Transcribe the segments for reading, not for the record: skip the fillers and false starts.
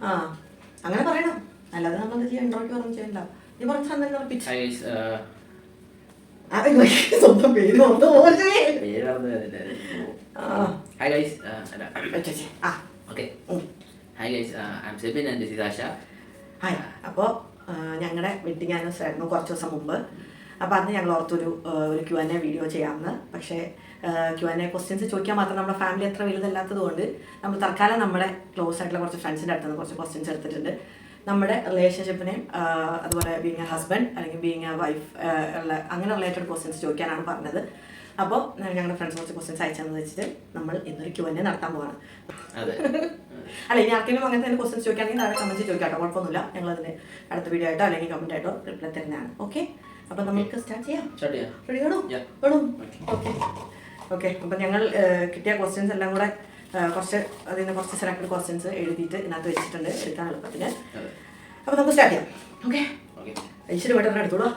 ആ അങ്ങനെ പറയണം, അല്ലാതെ നമ്മൾ ചെയ്യാൻ ഇൻട്രോയ്ക്ക് പറഞ്ഞു ചെയ്യണ്ട. നീ പറഞ്ഞ സ്വന്തം പേര് ഹായ്. അപ്പോൾ ഞങ്ങളുടെ വെഡിങ് ആനിവേഴ്സറി ആയിരുന്നു കുറച്ച് ദിവസം മുമ്പ്. അപ്പോൾ അന്ന് ഞങ്ങൾ ഓർത്തൊരു Q&A വീഡിയോ ചെയ്യാമെന്ന്. പക്ഷേ Q&A ക്വസ്റ്റ്യൻസ് ചോദിക്കാൻ മാത്രം നമ്മുടെ ഫാമിലി അത്ര വലുതല്ലാത്തത് കൊണ്ട് നമ്മൾ തൽക്കാലം നമ്മുടെ ക്ലോസ് ആയിട്ടുള്ള കുറച്ച് ഫ്രണ്ട്സിൻ്റെ അടുത്ത് നിന്ന് കുറച്ച് ക്വസ്റ്റ്യൻസ് എടുത്തിട്ടുണ്ട്. നമ്മുടെ റിലേഷൻഷിപ്പിനെയും അതുപോലെ ബീങ് എ ഹസ്ബൻഡ് അല്ലെങ്കിൽ ബീങ് എ വൈഫ് ഉള്ള അങ്ങനെ റിലേറ്റഡ് ക്വസ്റ്റ്യൻസ് ചോദിക്കാനാണ് പറഞ്ഞത്. അപ്പോൾ ഞങ്ങളുടെ ഫ്രണ്ട്സ് കുറച്ച് ക്വസ്റ്റ്യൻസ് അയച്ചെന്ന് വെച്ചിട്ട് നമ്മൾ ഇന്നൊരു Q&A നടത്താൻ പോവാണ്. അല്ല, ഇനി ആർക്കെങ്കിലും അങ്ങനത്തെ തന്നെ ക്വസ്റ്റ്യൻസ് ചോദിക്കുകയാണെങ്കിൽ താഴെ കമൻറ്റ് ചോദിക്കാട്ടോ, കുഴപ്പമൊന്നുമില്ല. ഞങ്ങളതിന് അടുത്ത വീഡിയോ ആയിട്ടോ അല്ലെങ്കിൽ കമൻറ്റ് ആയിട്ടോ റിപ്ലൈ തരുന്നതാണ്. ഓക്കെ, അപ്പോൾ നമുക്ക് സ്റ്റാർട്ട് ചെയ്യാം. റെഡി ആണോ? ഓക്കെ. അപ്പം ഞങ്ങൾ കിട്ടിയ ക്വസ്റ്റ്യൻസ് എല്ലാം കൂടെ കുറച്ച് അതിൽ നിന്ന് കുറച്ച് സെലക്ടഡ് ക്വസ്റ്റ്യൻസ് എഴുതിയിട്ട് ഇതിനകത്ത് വെച്ചിട്ടുണ്ട് എടുക്കാൻ എളുപ്പത്തിന്. അപ്പോൾ നമുക്ക് സ്റ്റാർട്ട് ചെയ്യാം. ഓക്കെ, ഈശ്വര വേട്ടനെ എടുത്തോളൂ.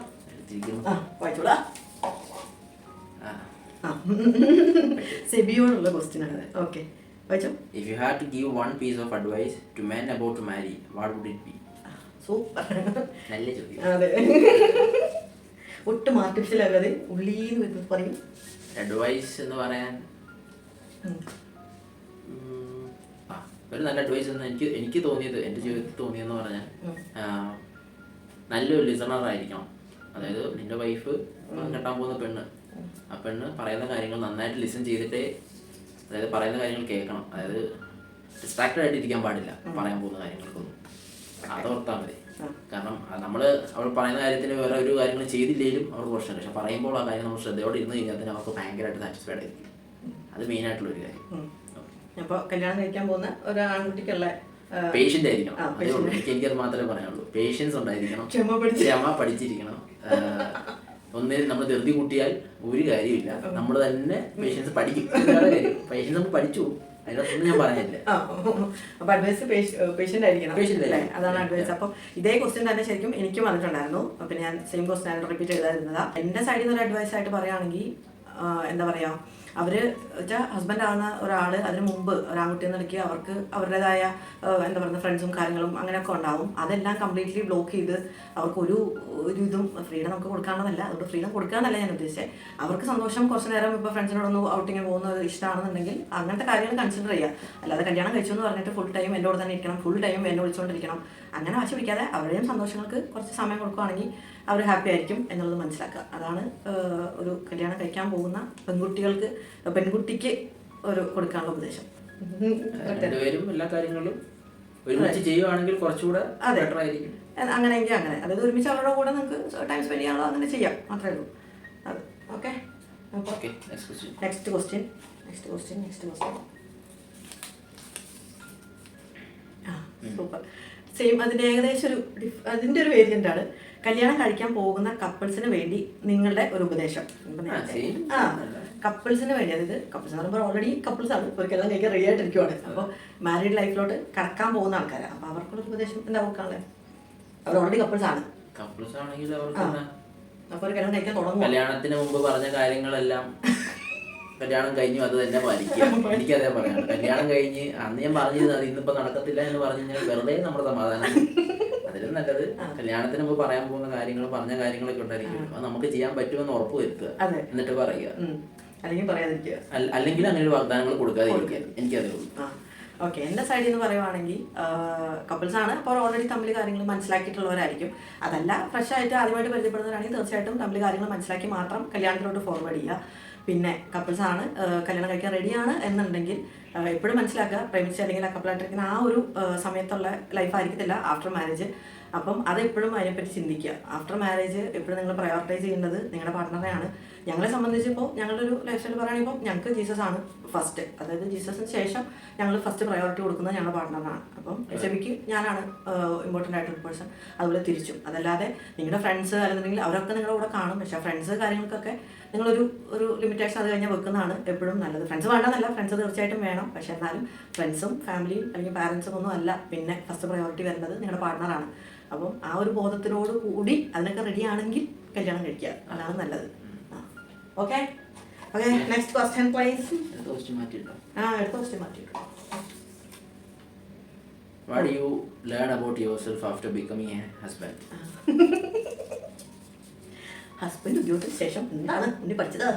വായിച്ചോളൂ. സെബിയോടുള്ള ക്വസ്റ്റ്യൻ ആണ്. ഓക്കെ, വായിച്ചോ. If you had to give one piece of advice to men about to marry, what would it be? Super, നല്ല ചോദ്യം. അതെ, ഒട്ടും ആർട്ടിഫിഷ്യൽ അല്ലാതെ ഉള്ളീന്ന് വരുന്നത് പറയും. അഡ്വൈസ് എന്ന് പറയാൻ ഒരു നല്ല അഡ്വൈസ് എന്ന് എനിക്ക് തോന്നിയത്, എൻ്റെ ജീവിതത്തിൽ തോന്നിയെന്ന് പറഞ്ഞാൽ നല്ലൊരു ലിസണർ ആയിരിക്കണം. അതായത് നിന്റെ വൈഫ് കെട്ടാൻ പോകുന്ന പെണ്ണ്, ആ പെണ്ണ് പറയുന്ന കാര്യങ്ങൾ നന്നായിട്ട് ലിസൺ ചെയ്തിട്ടേ, അതായത് പറയുന്ന കാര്യങ്ങൾ കേൾക്കണം. അതായത് ഡിസ്ട്രാക്റ്റഡ് ആയിട്ട് ഇരിക്കാൻ പാടില്ല പറയാൻ പോകുന്ന കാര്യങ്ങൾക്കൊന്നും. അതോർത്താൽ മതി. കാരണം നമ്മൾ അവൾ പറയുന്ന കാര്യത്തിന് വേറെ ഒരു കാര്യങ്ങൾ ചെയ്തില്ലെങ്കിലും അവർക്ക് പ്രശ്നമില്ല. പക്ഷെ പറയുമ്പോൾ ആ കാര്യം നമ്മൾ ശ്രദ്ധയോടെ ഇരുന്ന് കഴിഞ്ഞാൽ തന്നെ അവർക്ക് ഭയങ്കരമായിട്ട് സാറ്റിസ്ഫൈഡ് ആയിരിക്കും. അത് മെയിൻ ആയിട്ടുള്ള ഒരു കാര്യം. അപ്പോൾ കല്യാണം കഴിക്കാൻ പോകുന്ന ഒരു ആൺകുട്ടിക്കുള്ള പേഷ്യൻ്റ് ആയിരിക്കണം. എനിക്കത് മാത്രമേ പറയാനുള്ളൂ. പേഷ്യൻസ് ഉണ്ടായിരിക്കണം, ക്ഷമ പഠിച്ചിരിക്കണം. ഒന്നേ നമ്മൾ ധൃതി കൂട്ടിയാൽ ഒരു കാര്യമില്ല, നമ്മൾ തന്നെ പേഷ്യൻസ് പഠിക്കും. പേഷ്യൻസ് നമ്മൾ പഠിച്ചു, അതിനൊന്നും ഞാൻ പറഞ്ഞില്ല. അപ്പൊ അഡ്വൈസ് പേഷ്യന്റ് ആയിരിക്കണം, അതാണ് അഡ്വൈസ്. അപ്പം ഇതേ ക്വസ്റ്റ്യൻ തന്നെ ശരിക്കും എനിക്കും വന്നിട്ടുണ്ടായിരുന്നു. അപ്പൊ ഞാൻ സെയിം ക്വസ്റ്റ്യൻ ആയിട്ട് റിപ്പീറ്റ് ചെയ്തായിരുന്നതാ. എന്റെ സൈഡിൽ നിന്ന് ഒരു അഡ്വൈസ് ആയിട്ട് പറയുകയാണെങ്കിൽ എന്താ പറയാ, അവര് വെച്ചാൽ ഹസ്ബൻഡ് ആകുന്ന ഒരാൾ അതിന് മുമ്പ് ഒരാൺകുട്ടി നിലയ്ക്ക് അവർക്ക് അവരുടേതായ എന്താ പറയുക ഫ്രണ്ട്സും കാര്യങ്ങളും അങ്ങനെയൊക്കെ ഉണ്ടാവും. അതെല്ലാം കംപ്ലീറ്റ്ലി ബ്ലോക്ക് ചെയ്ത് അവർക്ക് ഒരു ഇതും ഫ്രീഡം നമുക്ക് കൊടുക്കാണെന്നല്ല, അതുകൊണ്ട് ഫ്രീഡം കൊടുക്കാന്നല്ല ഞാൻ ഉദ്ദേശിച്ചത്. അവർക്ക് സന്തോഷം കുറച്ച് നേരം ഇപ്പോൾ ഫ്രണ്ട്സിനോടൊന്ന് ഔട്ടിങ് പോകുന്നത് ഇഷ്ടമാണെന്നുണ്ടെങ്കിൽ അങ്ങനത്തെ കാര്യങ്ങൾ കൺസിഡർ ചെയ്യുക. അല്ലാതെ കല്യാണം കഴിച്ചു എന്ന് പറഞ്ഞിട്ട് ഫുൾ ടൈം എൻ്റെ കൂടെ തന്നെ ഇരിക്കണം, ഫുൾ ടൈം എന്നെ വിളിച്ചുകൊണ്ടിരിക്കണം, അങ്ങനെ വാശി പിടിക്കാതെ അവരുടെയും സന്തോഷങ്ങൾക്ക് കുറച്ച് സമയം കൊടുക്കുകയാണെങ്കിൽ അവർ ഹാപ്പി ആയിരിക്കും എന്നുള്ളത് മനസ്സിലാക്കുക. അതാണ് ഒരു കല്യാണം കഴിക്കാൻ പോകുന്ന പെൺകുട്ടിക്ക് ഒരു കൊടുക്കാനുള്ള ഉപദേശം. എല്ലാ കാര്യങ്ങളും ഒരുമിച്ച് ചെയ്യുവാണെങ്കിൽ കുറച്ചുകൂടെ ബെറ്റർ ആയിരിക്കും. അങ്ങനെയെങ്കിൽ അങ്ങനെ, അതായത് ഒരുമിച്ച് അവരുടെ കൂടെ നിങ്ങൾക്ക് ടൈം സ്പെൻഡ് ചെയ്യാനുള്ള അങ്ങനെ ചെയ്യാം, മാത്രമേ ഉള്ളൂ. അത് okay. Next question. Super. Same അതിൻ്റെ ഏകദേശം അതിൻ്റെ ഒരു വേരിയൻ്റ് ആണ്. കല്യാണം കഴിക്കാൻ പോകുന്ന കപ്പിൾസിന് വേണ്ടി നിങ്ങളുടെ ഒരു ഉപദേശം. കപ്പിൾസിന് വേണ്ടി, അതായത് കപ്പിൾസ് എന്ന് പറയുമ്പോൾ ഓൾറെഡി കപ്പിൾസ് ആണ്, ഒരു കല്യാണം കഴിക്കാൻ റെഡി ആയിട്ടിരിക്കുവാണ്. അപ്പോൾ മാരീഡ് ലൈഫിലോട്ട് കടക്കാൻ പോകുന്ന ആൾക്കാരാണ്. അപ്പോൾ അവർക്കുള്ള ഉപദേശം എന്താ നോക്കാനുള്ളത്? അവർ ഓൾറെഡി കപ്പിൾസ് ആണ്. കപ്പിൾസ് ആണെങ്കിൽ അവർക്ക് അപ്പോൾ ഒരു കല്യാണം കഴിക്കാൻ തുടങ്ങും. കല്യാണത്തിന് മുമ്പ് പറഞ്ഞ കാര്യങ്ങളെല്ലാം കല്യാണം കഴിഞ്ഞു അത് തന്നെ പാലിക്കുക. എനിക്കതേ പറയാം. കല്യാണം കഴിഞ്ഞ് അന്ന് ഞാൻ പറഞ്ഞത് അത് ഇന്നിപ്പോ നടക്കത്തില്ല എന്ന് പറഞ്ഞു കഴിഞ്ഞാൽ വെറുതെ നമ്മുടെ സമാധാനം. അതിലും നല്ലത് കല്യാണത്തിന് മുമ്പ് പറയാൻ പോകുന്ന കാര്യങ്ങൾ പറഞ്ഞ കാര്യങ്ങളൊക്കെ ഉണ്ടായിരിക്കും, അത് നമുക്ക് ചെയ്യാൻ പറ്റുമെന്ന് ഉറപ്പ് വരുത്തുക, എന്നിട്ട് പറയുക. അല്ലെങ്കിൽ അങ്ങനെ ഒരു വാഗ്ദാനങ്ങൾ കൊടുക്കാതിരിക്കുക. എനിക്കതേ ഉള്ളൂ. ഓക്കെ, എൻ്റെ സൈഡിൽ നിന്ന് പറയുവാണെങ്കിൽ കപ്പിൾസ് ആണ്, അപ്പോൾ ഓൾറെഡി തമ്മിൽ കാര്യങ്ങൾ മനസ്സിലാക്കിയിട്ടുള്ളവരായിരിക്കും. അതല്ല ഫ്രഷ് ആയിട്ട് ആദ്യമായിട്ട് പരിചയപ്പെടുന്നവരാണെങ്കിൽ തീർച്ചയായിട്ടും തമ്മിൽ കാര്യങ്ങൾ മനസ്സിലാക്കി മാത്രം കല്യാണത്തിലോട്ട് ഫോർവേഡ് ചെയ്യുക. പിന്നെ കപ്പിൾസ് ആണ്, കല്യാണം കഴിക്കാൻ റെഡിയാണ് എന്നുണ്ടെങ്കിൽ എപ്പോഴും മനസ്സിലാക്കുക, പ്രേമിച്ച് അല്ലെങ്കിൽ ആ കപ്പിളായിട്ടിരിക്കുന്ന ആ ഒരു സമയത്തുള്ള ലൈഫായിരിക്കത്തില്ല ആഫ്റ്റർ മാരേജ്. അപ്പം അതെപ്പോഴും അതിനെപ്പറ്റി ചിന്തിക്കുക. ആഫ്റ്റർ മാരേജ് എപ്പോഴും നിങ്ങൾ പ്രയോറിറ്റൈസ് ചെയ്യേണ്ടത് നിങ്ങളുടെ പാർട്ട്ണറെയാണ്. ഞങ്ങളെ സംബന്ധിച്ചിപ്പോൾ ഞങ്ങളുടെ ഒരു ലൈഫ് സ്റ്റൈൽ പറയുകയാണെങ്കിൽ ഞങ്ങൾക്ക് ജീസസ് ആണ് ഫസ്റ്റ്, അതായത് ജീസസിന് ശേഷം ഞങ്ങൾ ഫസ്റ്റ് പ്രയോറിറ്റി കൊടുക്കുന്നത് ഞങ്ങളുടെ പാർട്ട്ണറിനാണ്. അപ്പം ഷെബിക്ക് ഞാനാണ് ഇമ്പോർട്ടൻ്റ് ആയിട്ടൊരു പേഴ്സൺ, അതുപോലെ തിരിച്ചും. അതല്ലാതെ നിങ്ങളുടെ ഫ്രണ്ട്സ് അല്ലെന്നുണ്ടെങ്കിൽ അവരൊക്കെ നിങ്ങളുടെ കൂടെ കാണും, പക്ഷേ ഫ്രണ്ട്സ് കാര്യങ്ങൾക്കൊക്കെ നിങ്ങളൊരു ലിമിറ്റേഷൻ അത് കഴിഞ്ഞാൽ വെക്കുന്നതാണ് എപ്പോഴും നല്ലത്. ഫ്രണ്ട്സ് വേണ്ടെന്നല്ല, ഫ്രണ്ട്സ് തീർച്ചയായിട്ടും വേണം, പക്ഷേ എന്നാലും ഫ്രണ്ട്സും ഫാമിലിയും അല്ലെങ്കിൽ പാരൻസും ഒന്നും അല്ല പിന്നെ ഫസ്റ്റ് പ്രയോറിറ്റി വരുന്നത് നിങ്ങളുടെ പാർട്ട്ണറാണ്. അപ്പം ആ ഒരു ബോധത്തിനോട് കൂടി അതിനൊക്കെ റെഡി ആണെങ്കിൽ കല്യാണം കഴിക്കുക, അതാണ് നല്ലത്. ഓക്കെ. Next question please. അടുത്ത ക്വസ്റ്റ്യൻ മാറ്റിയിട്ടോ? അടുത്ത question മാറ്റിയിട്ടോ. What do you learn about yourself after becoming a husband? Husband ഉദ്യോഗത്തിന് ശേഷം എന്താണ് ഇനി പഠിച്ചത്?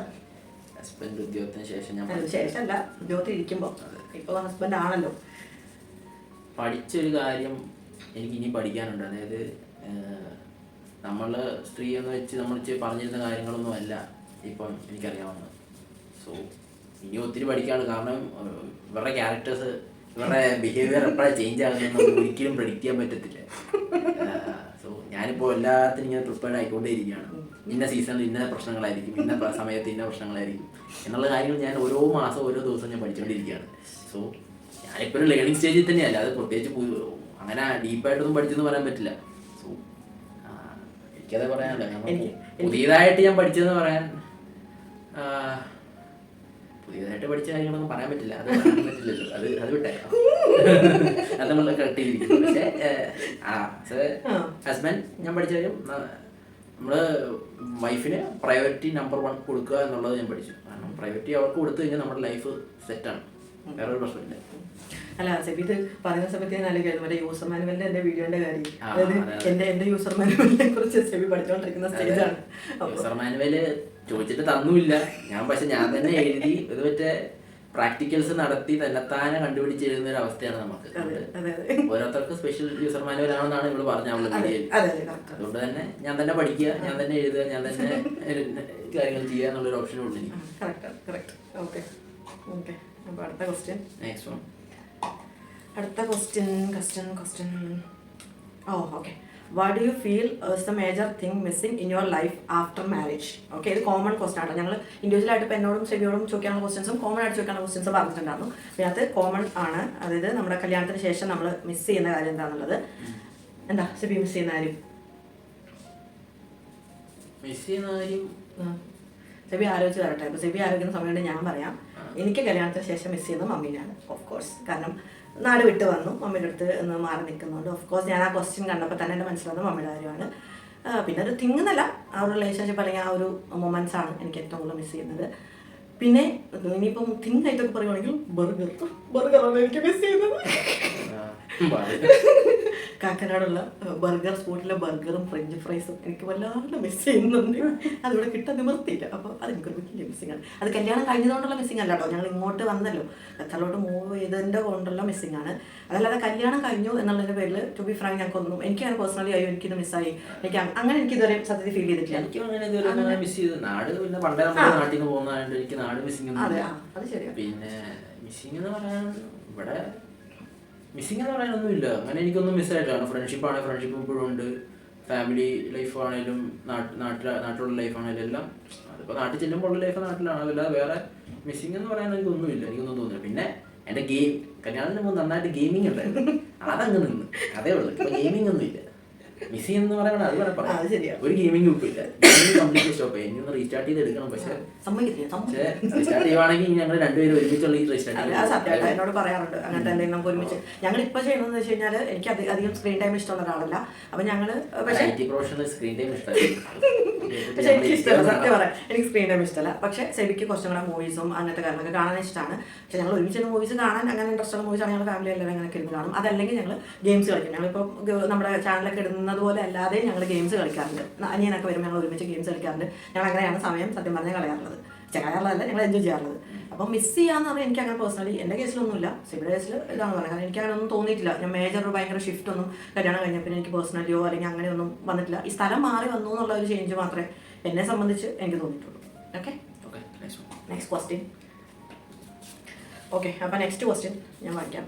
ഹസ്ബൻഡ് ഉദ്യോഗത്തിന് ശേഷം ഞാൻ ശേഷമല്ല, ഉദ്യോഗത്തിൽ ഇരിക്കുമ്പോൾ. ഇപ്പോൾ ഹസ്ബൻഡ് ആണല്ലോ. പഠിച്ചൊരു കാര്യം എനിക്ക് ഇനി പഠിക്കാനുണ്ട്. അതായത് നമ്മൾ സ്ത്രീ എന്ന് വെച്ച് നമ്മൾ പറഞ്ഞിരുന്ന കാര്യങ്ങളൊന്നും അല്ല ഇപ്പം എനിക്കറിയാവുന്നത്. സോ ഇനി ഒത്തിരി പഠിക്കാണ്. കാരണം ഇവരുടെ ക്യാരക്ടേഴ്സ്, ഇവരുടെ ബിഹേവിയർ എപ്പോഴാണ് ചേഞ്ച് ആകുന്നത് നമുക്ക് ഒരിക്കലും പ്രെഡിക്റ്റ് ചെയ്യാൻ പറ്റത്തില്ല. സോ ഞാനിപ്പോൾ എല്ലാത്തിനും ഇങ്ങനെ പ്രിപ്പയർഡ് ആയിക്കൊണ്ടേ ഇരിക്കുകയാണ്. ഇന്ന സീസണിൽ ഇന്ന പ്രശ്നങ്ങളായിരിക്കും, ഇന്ന സമയത്ത് ഇന്ന പ്രശ്നങ്ങളായിരിക്കും എന്നുള്ള കാര്യങ്ങൾ ഞാൻ ഓരോ മാസം ഓരോ ദിവസം ഞാൻ പഠിച്ചുകൊണ്ടിരിക്കുകയാണ്. സോ ഞാനിപ്പോൾ ഒരു ലേണിംഗ് സ്റ്റേജിൽ തന്നെയല്ല. അത് പ്രത്യേകിച്ച് അങ്ങനെ ഡീപ്പായിട്ടൊന്നും പഠിച്ചെന്ന് പറയാൻ പറ്റില്ല. സോ എനിക്കത് പറയാനല്ല. പുതിയതായിട്ട് ഞാൻ പഠിച്ചതെന്ന് പറയാൻ, പുതിയതായിട്ട് പഠിച്ച കാര്യങ്ങളൊന്നും പറയാൻ പറ്റില്ല. അത് പറയാൻ പറ്റില്ലല്ലോ. അത് വിട്ടേ, അത് നമ്മൾ കറക്റ്റ് ചെയ്തിരിക്കുന്നു. പക്ഷേ ഹസ്ബൻഡ് ഞാൻ പഠിച്ച കാര്യം, നമ്മൾ വൈഫിന് പ്രയോറിറ്റി നമ്പർ 1 കൊടുക്കുക എന്നുള്ളത് ഞാൻ പഠിച്ചു. കാരണം പ്രയോറിറ്റി അവർക്ക് കൊടുത്തു കഴിഞ്ഞാൽ നമ്മുടെ ലൈഫ് സെറ്റാണ്, വേറൊരു പ്രശ്നമില്ല. അല്ല സെബി, ഇത് പറയുന്ന സമയത്ത് ഞാൻ ആലോചിക്കായിരുന്നു മറ്റേ യൂസർ മാനുവലിന്റെ എന്റെ വീഡിയോന്റെ കാര്യം. അതായത് എന്റെ യൂസർ മാനുവലിനെ കുറിച്ച് സെബി പഠിച്ചുകൊണ്ടിരിക്കുന്ന സ്റ്റേജാണ്. യൂസർ മാനുവല് ചോദിച്ചിട്ട് തന്നുമില്ല ഞാൻ. പക്ഷെ ഞാൻ തന്നെ എഴുതി ഇത് മറ്റേ പ്രാക്ടിക്കൽസ് നടത്തി തന്നെത്താനെ കണ്ടുപിടിച്ച് എഴുതുന്ന ഒരു അവസ്ഥയാണ് നമുക്ക്. ഓരോരുത്തർക്ക് സ്പെഷ്യൽ യൂസർ മാനുവൽ ആണെന്നാണ് ഇവള് പറഞ്ഞ അവള് വീഡിയോയിൽ. അതുകൊണ്ട് തന്നെ ഞാൻ തന്നെ പഠിക്കുക, ഞാൻ തന്നെ എഴുതുക, ഞാൻ തന്നെ കാര്യങ്ങൾ ചെയ്യുക എന്നുള്ളൊരു ഓപ്ഷൻ ഉണ്ട് എനിക്ക്. അടുത്ത question. Okay. What do you feel is the major thing missing in your life after marriage? Okay, ഇത് കോമൺ ക്വസ്റ്റ്യൻ ആണ്. ഞങ്ങൾ ഇൻഡിവിജ്വലായിട്ട് ഇപ്പോൾ എന്നോടും സെബിയോടും ചോദിക്കാനുള്ള ക്വസ്റ്റ്യൻസും കോമൺ ആയിട്ട് ചോദിക്കാനുള്ള ക്വസ്റ്റ്യൻസ് പറഞ്ഞിട്ടുണ്ടായിരുന്നു. ഇതിനകത്ത് കോമൺ ആണ്. അതായത് നമ്മുടെ കല്യാണത്തിന് ശേഷം നമ്മൾ മിസ് ചെയ്യുന്ന കാര്യം എന്താണെന്നുള്ളത്. എന്താ സെബി മിസ് ചെയ്യുന്ന കാര്യം? സെബി ആലോചിച്ച് തരട്ടെ. ഇപ്പോൾ സെബി ആലോചിക്കുന്ന സമയത്ത് ഞാൻ പറയാം. എനിക്ക് കല്യാണത്തിന് ശേഷം മിസ് ചെയ്യുന്നത് മമ്മീനാണ്, ഓഫ് കോഴ്സ്. കാരണം നാട് വിട്ട് വന്നു, മമ്മിയുടെ അടുത്ത് ഒന്ന് മാറി നിൽക്കുന്നുണ്ട്. ഓഫ് കോഴ്സ് ഞാൻ ആ ക്വസ്റ്റ്യൻ കണ്ടപ്പോൾ തന്നെ എൻ്റെ മനസ്സിലാവുന്നത് മമ്മിയുടെ കാര്യമാണ്. പിന്നെ ഒരു തിങ് എന്നല്ല, ആ ഒരു റിലേഷൻഷിപ്പ് അല്ലെങ്കിൽ ആ ഒരു മൊമെൻറ്റ്സ് ആണ് എനിക്ക് ഏറ്റവും കൂടുതൽ മിസ് ചെയ്യുന്നത്. പിന്നെ ഇനിയിപ്പം തിങ് ആയിട്ടൊക്കെ പറയുവാണെങ്കിൽ ബർഗറാണ് എനിക്ക് മിസ് ചെയ്യുന്നത്. കാക്കനാടുള്ള ബർഗർ സ്പോട്ടിലെ ബർഗറും ഫ്രഞ്ച് ഫ്രൈസും എനിക്ക് വല്ലാണ്ട് മിസ് ചെയ്യുന്നുണ്ട്. അതിവിടെ കിട്ടാൻ നിവർത്തിയില്ല. അപ്പോൾ അതെനിക്കൊരു വലിയ മിസ്സിംഗ് ആണ്. അത് കല്യാണം കഴിഞ്ഞതുകൊണ്ടുള്ള മിസ്സിംഗ് അല്ല കേട്ടോ. ഞങ്ങൾ ഇങ്ങോട്ട് വന്നല്ലോ, ഖത്തറിലോട്ട് മൂവ് ചെയ്തതിൻ്റെ കൊണ്ടുള്ള മിസ്സിംഗ് ആണ്. അതല്ലാതെ കല്യാണം കഴിഞ്ഞു എന്നുള്ളതിൻ്റെ പേരിൽ ടു ബി ഫ്രാങ്ക് ഞങ്ങൾക്കൊന്നും, എനിക്കങ്ങനെ പേഴ്സണലി അയ്യോ എനിക്കിത് മിസ്സായി, എനിക്ക് അങ്ങനെ എനിക്ക് ഇതുവരെ സത്യത്തിൽ ഫീൽ ചെയ്തിട്ടില്ല. എനിക്കും അങ്ങനെ ഇതുവരെ മിസ് ചെയ്തു. നാട് പിന്നെ പണ്ടേ നമ്മുടെ നാട്ടിൽ നിന്ന് പോകുന്നതുകൊണ്ട് എനിക്ക് നാട് മിസ്സിംഗ്. അതെ, അത് ശരിയാണ്. പിന്നെ മിസ്സിംഗ് എന്ന് പറയാൻ ഇവിടെ മിസ്സിംഗ് എന്ന് പറയാനൊന്നുമില്ല. അങ്ങനെ എനിക്കൊന്നും മിസ്സായിട്ടാണ്. ഫ്രണ്ട്ഷിപ്പാണെങ്കിൽ ഫ്രണ്ട്ഷിപ്പ് ഇപ്പോഴും ഉണ്ട്, ഫാമിലി ലൈഫാണേലും നാട്ടിലുള്ള ലൈഫാണേലും എല്ലാം. അതിപ്പോൾ നാട്ടിൽ ചെല്ലുമ്പോൾ ഉള്ള ലൈഫ് നാട്ടിലാണ്. അതല്ലാതെ വേറെ മിസ്സിംഗ് എന്ന് പറയാൻ എനിക്കൊന്നുമില്ല, എനിക്കൊന്നും തോന്നില്ല. പിന്നെ എൻ്റെ കല്യാണത്തിന് മുമ്പ് നന്നായിട്ട് ഗെയിമിംഗ് ഉണ്ടായിരുന്നു, അതങ്ങ് നിന്ന് അതേ ഉള്ളൂ. ഇപ്പോൾ ഗെയിമിംഗ് ഒന്നും ഇല്ല. മിസ്സിംഗ് എന്ന് പറയുന്നത് അത് വേണം പറയാം. ഒരു ഗെയിമിംഗ് ഗ്രൂപ്പ് ഇല്ല, കംപ്ലീറ്റ് സ്റ്റോപ്പ്. ഇനി ഒന്ന് റീസ്റ്റാർട്ട് ചെയ്ത് എടുക്കണം. പക്ഷേ റീസ്റ്റാർട്ട് ചെയ്യുവാണെങ്കിൽ ഞങ്ങൾ രണ്ടുപേരും ഒരുമിച്ചുള്ള ഈ റീസ്റ്റാർട്ട് എന്നോട് പറയാറുണ്ട് അങ്ങനത്തെ എന്തെങ്കിലും നമുക്ക് ഒരുമിച്ച്. ഞങ്ങൾ ഇപ്പോൾ ചെയ്യുന്നതെന്ന് വെച്ച് കഴിഞ്ഞാൽ എനിക്ക് അധികം സ്ക്രീൻ ടൈം ഇഷ്ടമുള്ള ഒരാളല്ല. അപ്പം ഞങ്ങൾ പ്രൊഫഷണൽ സ്ക്രീൻ ടൈം ഇഷ്ടമല്ല. പക്ഷെ എനിക്ക് ഇഷ്ടമല്ല, സത്യം പറയാം, എനിക്ക് സ്ക്രീൻ ടൈം ഇഷ്ടമല്ല. പക്ഷേ സെബിക്ക് കുറച്ചും കൂടെ മൂവീസും അങ്ങനത്തെ കാര്യങ്ങളൊക്കെ കാണാൻ ഇഷ്ടമാണ്. പക്ഷെ ഞങ്ങൾ ഒരുമിച്ച് മൂവീസ് കാണാൻ അങ്ങനെ ഇൻട്രസ്റ്റ് ഉള്ള മൂവീസാണ് ഞങ്ങൾ ഫാമിലി എല്ലാവരും അങ്ങനെ ഇരുന്ന് കാണും. അതല്ലെങ്കിൽ ഞങ്ങൾ ഗെയിംസ് കളിക്കും. ഞങ്ങളിപ്പോൾ നമ്മുടെ ചാനലൊക്കെ ഇടുന്നത് പോലെ അല്ലാതെ ഞങ്ങൾ ഗെയിംസ് കളിക്കാറുണ്ട്. അനിയനൊക്കെ വരുമ്പോൾ ഞങ്ങൾ ഒരുമിച്ച് ഗെയിംസ് കളിക്കാറുണ്ട്. ഞങ്ങൾ അങ്ങനെയാണ് സമയം സത്യം പറഞ്ഞാൽ കളയാറുള്ളത്. കളയാറുള്ളതല്ല, ഞങ്ങൾ എൻജോയ് ചെയ്യാറുള്ളത്. അപ്പം മിസ് ചെയ്യാന്ന് പറഞ്ഞാൽ എനിക്ക് അങ്ങനെ പേഴ്സണലി എൻ്റെ കേസിലൊന്നുമില്ല. സെബിയുടെ കേസിൽ ഇതാണ് പറയുന്നത്. കാരണം എനിക്ക് അങ്ങനെ ഒന്നും തോന്നിയിട്ടില്ല. ഞാൻ മേജർ ഭയങ്കര ഷിഫ്റ്റ് ഒന്നും കല്യാണം കഴിഞ്ഞപ്പോൾ എനിക്ക് പേഴ്സണലിയോ അല്ലെങ്കിൽ അങ്ങനെയൊന്നും വന്നിട്ടില്ല. ഈ സ്ഥലം മാറി വന്നു എന്നുള്ള ഒരു ചേഞ്ച് മാത്രമേ എന്നെ സംബന്ധിച്ച് എനിക്ക് തോന്നിയിട്ടുള്ളൂ. Okay, next question. ഓക്കെ, അപ്പോൾ നെക്സ്റ്റ് ക്വസ്റ്റ്യൻ ഞാൻ വായിക്കാം.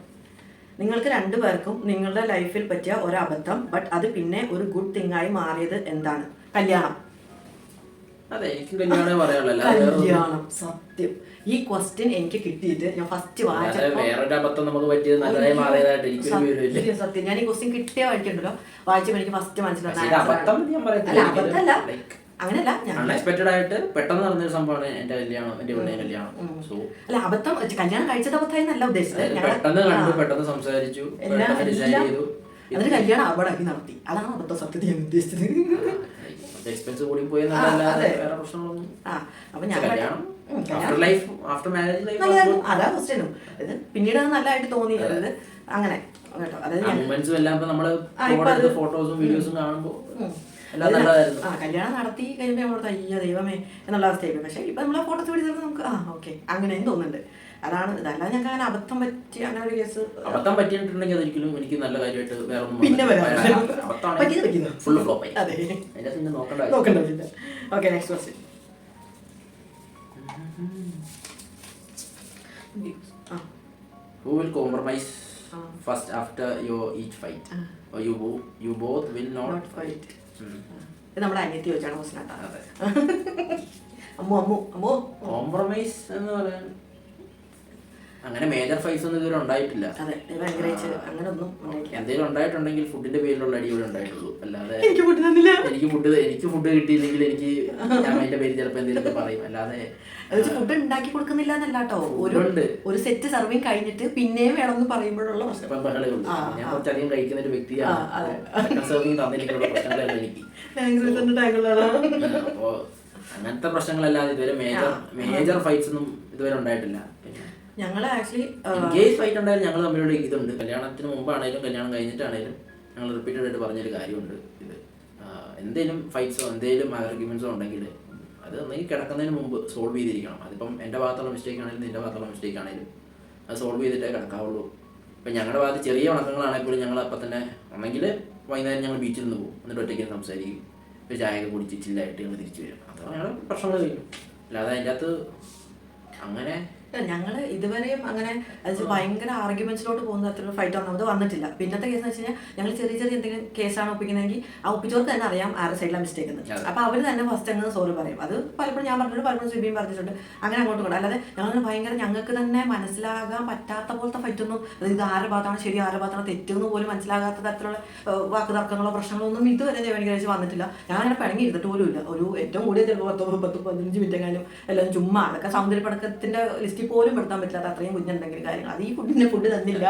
നിങ്ങൾക്ക് രണ്ടുപേർക്കും നിങ്ങളുടെ ലൈഫിൽ പറ്റിയ ഒരു അബദ്ധം, ബട്ട് അത് പിന്നെ ഒരു ഗുഡ് തിങ് ആയി മാറിയത് എന്താണ്? കല്യാണം. കല്യാണം, സത്യം. ഈ ക്വസ്റ്റ്യൻ എനിക്ക് കിട്ടിയിട്ട് ഞാൻ ഫസ്റ്റ് സത്യം ഞാൻ ഈ ക്വസ്റ്റ്യൻ കിട്ടിയ വഴിക്കുണ്ടല്ലോ, വായിച്ചപ്പോൾ എനിക്ക് ഫസ്റ്റ് മനസ്സിലായി അബദ്ധമല്ല, അങ്ങനെയല്ല, അൺഎക്സ്പെക്ടഡ് ആയിട്ട് പെട്ടെന്ന് നടന്നൊരു സംഭവമാണ് എന്റെ കല്യാണം, എന്റെ പെണ്ണിന്റെ കല്യാണം. അല്ല, അബദ്ധം കല്യാണം കഴിച്ചത് അബദ്ധമായി എന്നല്ല ഉദ്ദേശിച്ചത്. പെട്ടെന്ന് കണ്ടു, പെട്ടെന്ന് സംസാരിച്ചു, ഡിസൈഡ് ചെയ്തു, അതിന് കല്യാണം അവിടെ നടത്തി. അതാണ് അബദ്ധം സത്യത്തിൽ ഞാൻ ഉദ്ദേശിച്ചത്. എക്സ്പെൻസ് കൂടി പോയി വേറെ പ്രശ്നങ്ങളൊന്നും. അതാ ക്വസ്റ്റ്യനും. ഇത് പിന്നീട് അത് നല്ലതായിട്ട് തോന്നി. അങ്ങനെ കേട്ടോ. അതായത് മൂമെന്റ്സും എല്ലാം ഇപ്പൊ നമ്മള് ഫോട്ടോസും വീഡിയോസും കാണുമ്പോൾ എല്ലാം ആ നല്ലതായിരുന്നു. കല്യാണം നടത്തി കഴിയുമ്പോൾ നമ്മളോട് അയ്യോ ദൈവമേ എന്നുള്ള അവസ്ഥയായിരുന്നു. പക്ഷേ ഇപ്പം നമ്മളെ ഫോട്ടോസ് പിടിച്ചപ്പോൾ നമുക്ക് ഓക്കെ അങ്ങനെയും തോന്നുന്നുണ്ട്. അതാണ് ഇതല്ല ഞങ്ങൾക്ക് അങ്ങനെ അബദ്ധം പറ്റി അങ്ങനെ ഒരു കേസ്. അബദ്ധം പറ്റിയിട്ടുണ്ടെങ്കിൽ അതൊരിക്കലും എനിക്ക് നല്ല കാര്യമായിട്ട് വേറെ ഒന്നും പിന്നെ ഫുൾ ഫ്ലോപ്പായി. അതെ അതിനകത്ത് പിന്നെ നോക്കണ്ട. Okay next question. Who will compromise first after your each fight? Or you both will not fight. ഇത് നമ്മുടെ അനിയത്തി വെച്ചാണ് ക്വസ്റ്റ്യൻ കേട്ടോ. അമ്മു കോംപ്രമൈസ് എന്ന് പറയാൻ അങ്ങനെ മേജർ ഫൈറ്റ്സ് ഒന്നും ഇതുവരെ ഉണ്ടായിട്ടില്ല. എന്തെങ്കിലും ഉണ്ടായിട്ടുണ്ടെങ്കിൽ ഫുഡിന്റെ പേരിലുള്ള അടി ഇവിടെ ഉണ്ടായിട്ടുള്ളൂ. അല്ലാതെ എനിക്ക് ഫുഡ് കിട്ടിയില്ലെങ്കിൽ ഞാൻ അതിന്റെ പേര് ചിലപ്പോൾ എന്തെങ്കിലും പറയും. അല്ലാതെ ഫുഡ് ഉണ്ടാക്കി കൊടുക്കുന്നില്ല എന്നല്ല കേട്ടോ. ഒരു സെറ്റ് സർവിങ് കഴിഞ്ഞിട്ട് പിന്നെയും വേണമെന്ന് പറയുമ്പോഴുള്ള ബഹളേ ഉള്ളൂ. ഞാൻ കുറച്ചധികം കഴിക്കുന്ന ഒരു വ്യക്തിയാണ്. സെർവിങ് തന്നിരിക്കുന്ന പ്രശ്നങ്ങളല്ല എനിക്ക്. അപ്പോ അങ്ങനത്തെ പ്രശ്നങ്ങളല്ലാതെ ഇതുവരെ മേജർ ഫൈറ്റ്സ് ഒന്നും ഇതുവരെ ഉണ്ടായിട്ടില്ല. ഞങ്ങൾ ആക്ച്വലി എൻഗേജ് ഫൈറ്റ് ഉണ്ടായാലും ഞങ്ങൾ തമ്മിലുള്ള ഇതുണ്ട്. കല്യാണത്തിന് മുമ്പാണേലും കല്യാണം കഴിഞ്ഞിട്ടാണേലും ഞങ്ങൾ റിപ്പീറ്റഡ് ആയിട്ട് പറഞ്ഞൊരു കാര്യമുണ്ട്. ഇത് എന്തെങ്കിലും ഫൈറ്റ്സോ എന്തെങ്കിലും ആർഗ്യുമെന്റ്സോ ഉണ്ടെങ്കിൽ അത് ഒന്നെങ്കിൽ കിടക്കുന്നതിന് മുമ്പ് സോൾവ് ചെയ്തിരിക്കണം. അതിപ്പം എൻ്റെ ഭാഗത്തുള്ള മിസ്റ്റേക്ക് ആണെങ്കിലും നിൻ്റെ ഭാഗത്തുള്ള മിസ്റ്റേക്ക് ആണെങ്കിലും അത് സോൾവ് ചെയ്തിട്ടേ കിടക്കാവുള്ളൂ. ഇപ്പം ഞങ്ങളുടെ ഭാഗത്ത് ചെറിയ ഉണക്കങ്ങളാണെങ്കിൽ പോലും ഞങ്ങൾ അപ്പം തന്നെ ഒന്നെങ്കിൽ വൈകുന്നേരം ഞങ്ങൾ ബീച്ചിൽ നിന്ന് പോകും. എന്നിട്ട് ഒറ്റയ്ക്ക് സംസാരിക്കും. ഒരു ചായയൊക്കെ കുടിച്ച് ചില്ലായിട്ട് ഞങ്ങൾ തിരിച്ചു വരും. അപ്പോൾ ഞങ്ങൾ പ്രശ്നങ്ങൾ കഴിയും. അല്ലാതെ അതിൻ്റെ അകത്ത് അങ്ങനെ ഞങ്ങൾ ഇതുവരെയും അങ്ങനെ ഭയങ്കര ആർഗ്യുമെന്റ്സിലോട്ട് പോകുന്ന തരത്തിലുള്ള ഫൈറ്റ് ഒന്നാമത് വന്നിട്ടില്ല. പിന്നത്തെ കേസ് എന്ന് വെച്ച് കഴിഞ്ഞാൽ ഞങ്ങൾ ചെറിയ എന്തെങ്കിലും കേസാണ് ഒപ്പിക്കുന്നതെങ്കിൽ ആ ഒപ്പിച്ചവർക്ക് തന്നെ അറിയാം ആരുടെ സൈഡിലാണ് മിസ്റ്റേക്ക് എന്ന്. അപ്പോൾ അവർ തന്നെ ഫസ്റ്റ് അങ്ങ് സോറി പറയും. അത് പലപ്പോഴും ഞാൻ പറഞ്ഞിട്ടുണ്ട്, പലപ്പോഴും സിബിയും പറഞ്ഞിട്ടുണ്ട്. അങ്ങനെ അങ്ങോട്ടും കൊണ്ട് അല്ലാതെ ഞങ്ങൾ ഭയങ്കര ഞങ്ങൾക്ക് തന്നെ മനസ്സിലാകാൻ പറ്റാത്ത പോലത്തെ ഫൈറ്റൊന്നും, ഇത് ആരുടെ ഭാഗത്താണ് ശരി ആരുടെ ഭാഗത്താണ് തെറ്റെന്ന് പോലും മനസ്സിലാകാത്ത തരത്തിലുള്ള വാക്ക് തർക്കങ്ങളോ പ്രശ്നങ്ങളോ ഒന്നും ഇതുവരെ ദേവനികരിച്ച് വന്നിട്ടില്ല. ഞാൻ അങ്ങനെ പഴങ്ങി ഇരുന്നിട്ട് പോലും ഇല്ല. ഒരു ഏറ്റവും കൂടിയ ചിലപ്പോൾ 10-15 മിനിറ്റ് എങ്ങാനും എല്ലാം ചുമ്മാ അതൊക്കെ സൗന്ദര്യപ്പടക്കത്തിന്റെ ലിസ്റ്റ് പോലും പെടുത്താൻ പറ്റില്ലാത്ത അത്രയും കുഞ്ഞെന്തെങ്കിലും കാര്യങ്ങൾ, അത് ഈ ഫുഡ് തന്നില്ല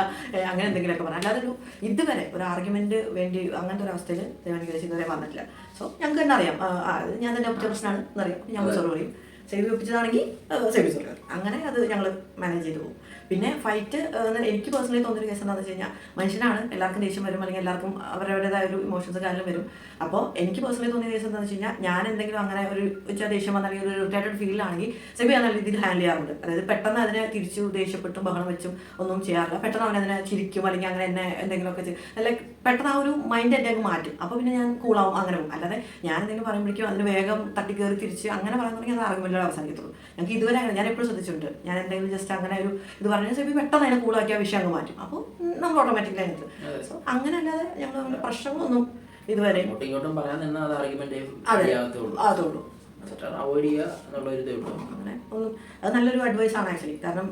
അങ്ങനെ എന്തെങ്കിലുമൊക്കെ പറയാം. അല്ലാതെ ഇതുവരെ ഒരു ആർഗ്യുമെന്റ് വേണ്ടി അങ്ങനത്തെ ഒരു അവസ്ഥയിൽ ദേവനികരിച്ച് ഇതുവരെ വന്നിട്ടില്ല. സോ ഞങ്ങൾക്ക് തന്നെ അറിയാം ഞാൻ തന്നെ ഒപ്പിച്ച പ്രശ്നമാണ് എന്നറിയാം. ഞങ്ങൾ സോറി പറയും. സേവി ഒപ്പിച്ചതാണെങ്കിൽ സേവി സോറി പറയും. അങ്ങനെ അത് ഞങ്ങൾ മാനേജ് ചെയ്ത് പോകും. പിന്നെ ഫൈറ്റ് എനിക്ക് പേഴ്സണലി തോന്നിയൊരു കേസ് എന്താണെന്ന് വെച്ച് കഴിഞ്ഞാൽ, മനുഷ്യനാണ്, എല്ലാവർക്കും ദേഷ്യം വരും, അല്ലെങ്കിൽ എല്ലാവർക്കും അവരവരുടേതായ ഒരു ഇമോഷൻസ് കാര്യം വരും. അപ്പോൾ എനിക്ക് പേഴ്സണലി തോന്നിയ കേസ് എന്താണെന്ന് വെച്ച് കഴിഞ്ഞാൽ, ഞാൻ എന്തെങ്കിലും അങ്ങനെ ഒരു ദേഷ്യം വന്നാൽ ഒരു ഇറിറ്റേറ്റഡ് ഫീലാണെങ്കിൽ സെബി നല്ല രീതിയിൽ ഹാൻഡിൽ ചെയ്യാറുണ്ട്. അതായത് പെട്ടെന്ന് അതിനെ തിരിച്ചു ദേഷ്യപ്പെട്ടും ബഹളം വെച്ചും ഒന്നും ചെയ്യാറില്ല. പെട്ടെന്ന് അവൻ അതിനെ ചിരിക്കും, അല്ലെങ്കിൽ അങ്ങനെ എന്നെ എന്തെങ്കിലുമൊക്കെ ലൈക്ക് പെട്ടെന്ന് ആ ഒരു മൈൻഡ് എൻ്റെ അങ്ങ് മാറ്റും. അപ്പോൾ പിന്നെ ഞാൻ കൂളാവും. അങ്ങനെ പോകും. അല്ലാതെ ഞാൻ എന്തെങ്കിലും പറയുമ്പോഴേക്കും അതിന് വേഗം തട്ടി കയറി തിരിച്ച് അങ്ങനെ പറയുന്നുണ്ടെങ്കിൽ അത് ആർഗ്യുമെന്റിൽ അവസാനിക്കത്തുള്ളൂ. ഞങ്ങൾക്ക് ഇതുവരെ അങ്ങനെ ഞാൻ എപ്പോഴും ശ്രദ്ധിച്ചിട്ടുണ്ട്. ഞാൻ എന്തെങ്കിലും ജസ്റ്റ് അങ്ങനെ ഒരു ഇത് പറഞ്ഞാൽ സെബി പെട്ടെന്ന് അതിനെ കൂളാക്കി ആ വിഷയം അങ്ങ് മാറ്റും. അപ്പോൾ നമ്മൾ ഓട്ടോമാറ്റിക്കലി അതിനകത്ത് സോ അങ്ങനെ അല്ലാതെ ഞങ്ങൾ തമ്മിൽ പ്രശ്നങ്ങളൊന്നും ഇതുവരെ ഇങ്ങോട്ടും പറയാൻ നിന്നാൽ അത് ആർഗ്യുമെന്റ് അതുള്ളൂ. അവോയ്ഡ് ചെയ്യുക എന്നുള്ള ഒരു ഇതേ ഉള്ളൂ. അങ്ങനെ ഒന്നും അത് നല്ലൊരു അഡ്വൈസ് ആണ് ആക്ച്വലി. കാരണം